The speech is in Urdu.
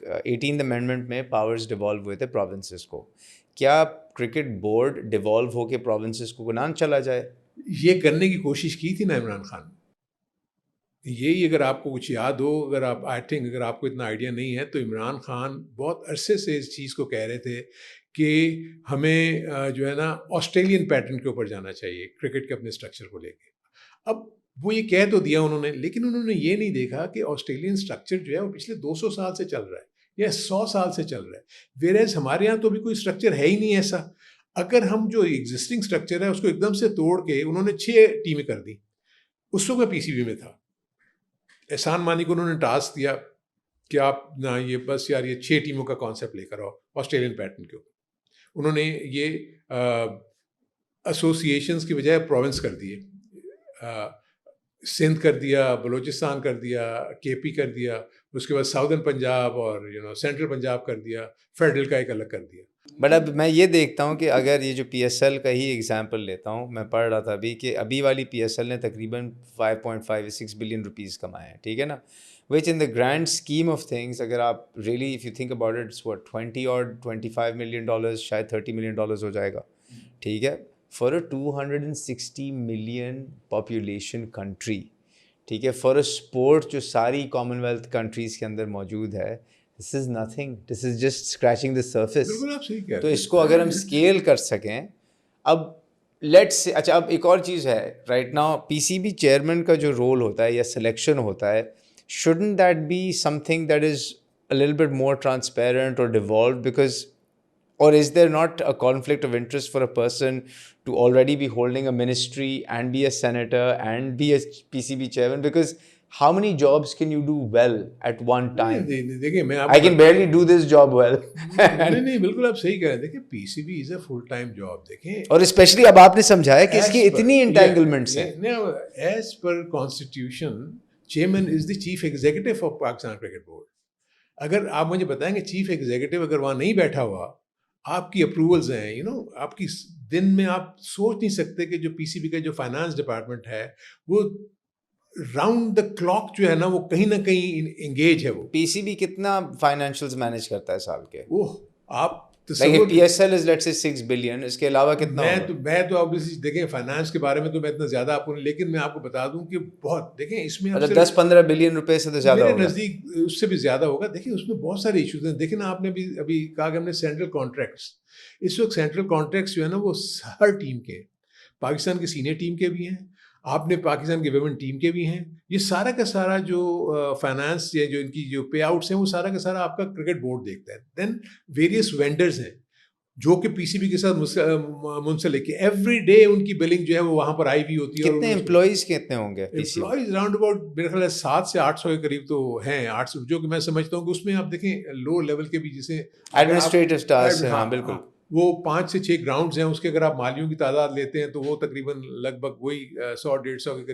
18th امینڈمنٹ میں پاورز ڈیوالو ہوئے تھے پروونسز کو. کیا کرکٹ بورڈ ڈیوالو ہو کے پروونسز کو گنان چلا جائے؟ یہ کرنے کی کوشش کی تھی نا عمران خان. یہی اگر آپ کو کچھ یاد ہو، اگر آپ کو اتنا آئیڈیا نہیں ہے، تو عمران خان بہت عرصے سے اس چیز کو کہہ رہے تھے کہ ہمیں جو ہے نا آسٹریلین پیٹرن کے اوپر جانا چاہیے کرکٹ کے اپنے اسٹرکچر کو لے کے. اب وہ یہ کہہ تو دیا انہوں نے، لیکن انہوں نے یہ نہیں دیکھا کہ آسٹریلین اسٹرکچر جو ہے وہ پچھلے 200 سال سے چل رہا ہے یا 100 سال سے چل رہا ہے، ویئرز ہمارے یہاں تو بھی کوئی اسٹرکچر ہے ہی نہیں ایسا. اگر ہم جو ایگزسٹنگ اسٹرکچر ہے اس کو ایک دم سے توڑ کے انہوں نے 6 ٹیمیں کر دی. اس وقت میں پی سی بی میں تھا، احسان مانی کو انہوں نے ٹاسک دیا کہ آپ نہ یہ بس یار یہ 6 ٹیموں کا کانسیپٹ لے کر آؤ آسٹریلین پیٹرن کے اوپر. انہوں نے یہ ایسوسیشنز کی بجائے پروونس کر دیے، سندھ کر دیا، بلوچستان کر دیا، کے پی کر دیا، اس کے بعد ساؤدرن پنجاب اور سینٹرل پنجاب کر دیا، فیڈرل کا ایک الگ کر دیا. بٹ اب میں یہ دیکھتا ہوں کہ اگر یہ جو پی ایس ایل کا ہی ایگزامپل لیتا ہوں، میں پڑھ رہا تھا ابھی کہ ابھی والی پی ایس ایل نے تقریباً 5.56 بلین روپیز کمائے ہیں، ٹھیک ہے نا، which in the grand scheme of things اگر آپ really if you think about it it's what 20 اور 25 ملین ڈالرز، شاید 30 ملین ڈالرز ہو جائے گا، ٹھیک ہے، for a 260 million population country, ٹھیک ہے، فار اے اسپورٹ جو ساری کامن ویلتھ کنٹریز کے اندر موجود ہے. This is nothing. This is just scratching the surface. بالکل آپ صحیح کہہ رہے ہیں. تو اس کو اگر ہم اسکیل کر سکیں، اب لیٹس سے اچھا اب ایک اور چیز ہے، right now P C B chairman کا جو رول ہوتا ہے یا سلیکشن ہوتا ہے، shouldn't that be something that is a little bit more transparent or devolved because or is there not a conflict of interest for a person to already be holding a ministry and be a senator and be a PCB chairman because how many jobs can you do well at one time? دیکھیں میں I can barely do this job well. نہیں بالکل آپ صحیح کہہ رہے ہیں. دیکھیں پی C be is a full time job. دیکھیں اور اسپیشلی اب آپ نے سمجھایا کہ اس کی اتنی انٹینگلمنٹس ہیں. As per constitution chairman is the chief executive of Pakistan cricket board. اگر آپ مجھے بتائیں گے چیف ایگزیکٹو اگر وہاں نہیں بیٹھا ہوا، آپ کی اپروولز ہیں، آپ کی دن میں آپ سوچ نہیں سکتے کہ جو پی سی بی کا جو فائنانس ڈپارٹمنٹ ہے وہ راؤنڈ دا کلاک جو ہے نا وہ کہیں نہ کہیں انگیج ہے. وہ پی سی بی کتنا فائنینشیلز مینیج کرتا ہے سال کے؟ آپ P S L is let's say 6 billion, اس کے علاوہ کتنا؟ میں تو obviously دیکھیں فائنانس کے بارے میں تو میں اتنا زیادہ آپ کو، لیکن میں آپ کو بتا دوں کہ بہت دیکھیں اس میں 10-15 بلین روپے سے تو زیادہ ہوگا، میرے نزدیک اس سے بھی زیادہ ہوگا. دیکھیں اس میں بہت سارے ایشوز ہیں. دیکھیں نا آپ نے ابھی کہا کہ ہم نے سینٹرل کانٹریکٹس، اس وقت سینٹرل کانٹریکٹس جو ہے نا وہ ہر ٹیم کے، پاکستان کی سینئر ٹیم کے بھی ہیں، آپ نے پاکستان کی ویمن ٹیم کے بھی ہیں. یہ سارا کا سارا جو فائنانس یا جو ان کی جو پے آؤٹس ہیں وہ سارا کا سارا آپ کا کرکٹ بورڈ دیکھتا ہے. دین ویریس وینڈرز ہیں جو کہ پی سی بی کے ساتھ منسلک ہے. ایوری ڈے ان کی بلنگ جو ہے وہ وہاں پر آئی ہوئی ہوتی ہے. کتنے امپلائیز کتنے ہوں گے؟ امپلائیز اراؤنڈ اباؤٹ میرے خیال ہے 700 سے 800 کے قریب تو ہیں. 800 جو کہ میں سمجھتا ہوں کہ اس میں آپ دیکھیں لو لیول کے بھی جیسے ایڈمنسٹریٹو اسٹاف ہیں. ہاں بالکل، وہ 5 سے 6 گراؤنڈز ہیں. اس کے اگر آپ مالیوں کی تعداد لیتے ہیں تو وہ تقریباً لگ بھگ وہی 100-150 کے قریب